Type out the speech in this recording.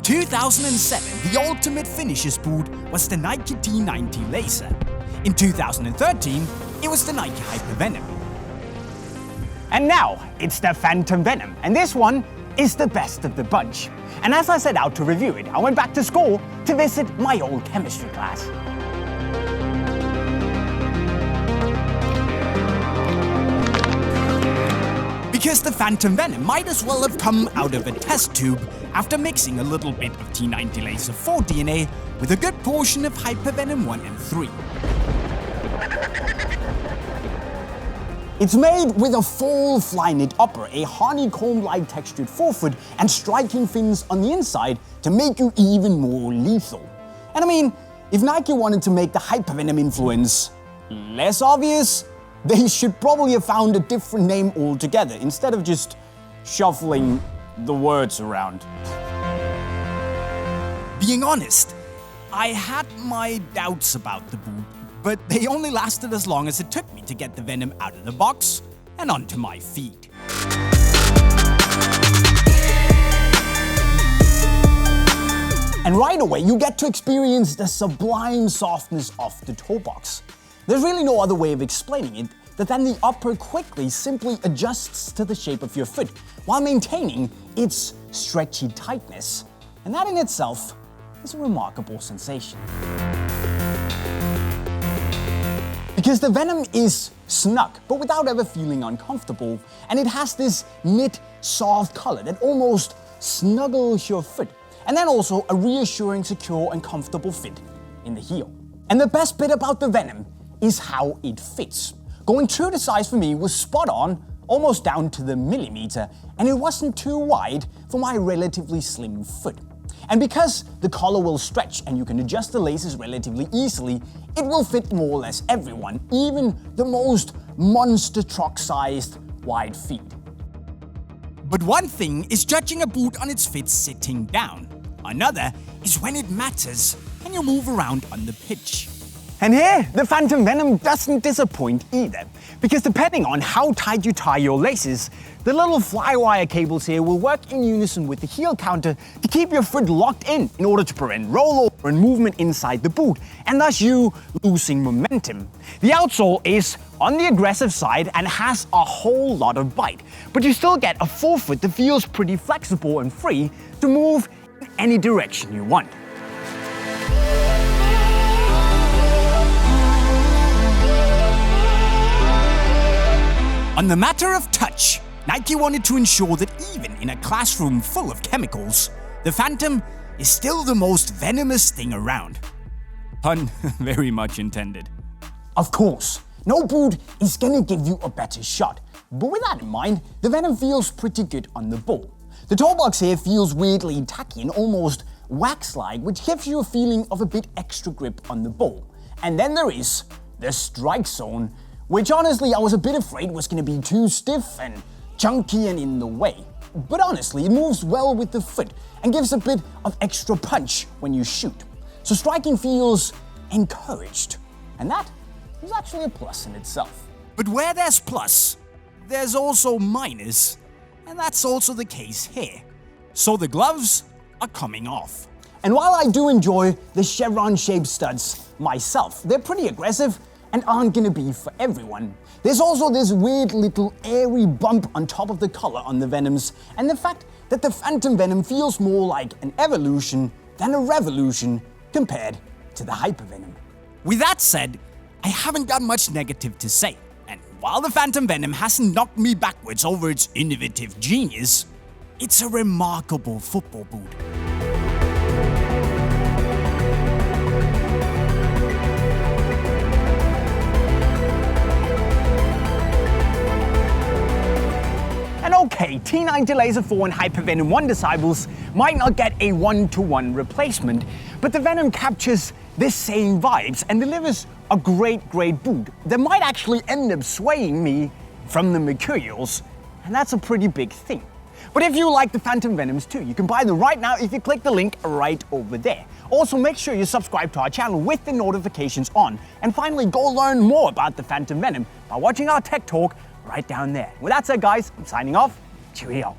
2007, the ultimate finisher's boot was the Nike T90 Laser. In 2013, it was the Nike Hypervenom. And now, it's the Phantom Venom, and this one is the best of the bunch. And as I set out to review it, I went back to school to visit my old chemistry class. Because the Phantom Venom might as well have come out of a test tube after mixing a little bit of T90 Laser IV DNA with a good portion of Hypervenom 1 and 3. It's made with a full Flyknit upper, a honeycomb-like textured forefoot, and striking fins on the inside to make you even more lethal. And I mean, if Nike wanted to make the Hypervenom influence less obvious, they should probably have found a different name altogether instead of just shuffling the words around. Being honest, I had my doubts about the boot, but they only lasted as long as it took me to get the Venom out of the box and onto my feet. And right away, you get to experience the sublime softness of the toe box. There's really no other way of explaining it than the upper quickly simply adjusts to the shape of your foot while maintaining its stretchy tightness. And that in itself is a remarkable sensation. Because the Venom is snug, but without ever feeling uncomfortable, and it has this knit, soft color that almost snuggles your foot, and then also a reassuring, secure, and comfortable fit in the heel. And the best bit about the Venom is how it fits. Going true to size for me was spot on, almost down to the millimeter, and it wasn't too wide for my relatively slim foot. And because the collar will stretch and you can adjust the laces relatively easily, it will fit more or less everyone, even the most monster truck-sized wide feet. But one thing is judging a boot on its fit sitting down. Another is when it matters and you move around on the pitch. And here, the Phantom Venom doesn't disappoint either, because depending on how tight you tie your laces, the little Flywire cables here will work in unison with the heel counter to keep your foot locked in order to prevent rollover and movement inside the boot, and thus you losing momentum. The outsole is on the aggressive side and has a whole lot of bite, but you still get a forefoot that feels pretty flexible and free to move in any direction you want. On the matter of touch, Nike wanted to ensure that even in a classroom full of chemicals, the Phantom is still the most venomous thing around. Pun very much intended. Of course, no boot is gonna give you a better shot, but with that in mind, the Venom feels pretty good on the ball. The toe box here feels weirdly tacky and almost wax-like, which gives you a feeling of a bit extra grip on the ball. And then there is the strike zone, which honestly I was a bit afraid was going to be too stiff and chunky and in the way. But honestly, it moves well with the foot and gives a bit of extra punch when you shoot. So striking feels encouraged, and that is actually a plus in itself. But where there's plus, there's also minus, and that's also the case here. So the gloves are coming off. And while I do enjoy the chevron-shaped studs myself, they're pretty aggressive and aren't gonna be for everyone. There's also this weird little airy bump on top of the collar on the Venoms, and the fact that the Phantom Venom feels more like an evolution than a revolution compared to the Hypervenom. With that said, I haven't got much negative to say, and while the Phantom Venom hasn't knocked me backwards over its innovative genius, it's a remarkable football boot. Okay, T90 Laser IV and Hypervenom 1 disciples might not get a one-to-one replacement, but the Venom captures the same vibes and delivers a great boot that might actually end up swaying me from the mercurials, and that's a pretty big thing. But if you like the Phantom Venoms too, you can buy them right now if you click the link right over there. Also, make sure you subscribe to our channel with the notifications on, and finally go learn more about the Phantom Venom by watching our tech talk right down there. With that said, guys, I'm signing off. Cheerio.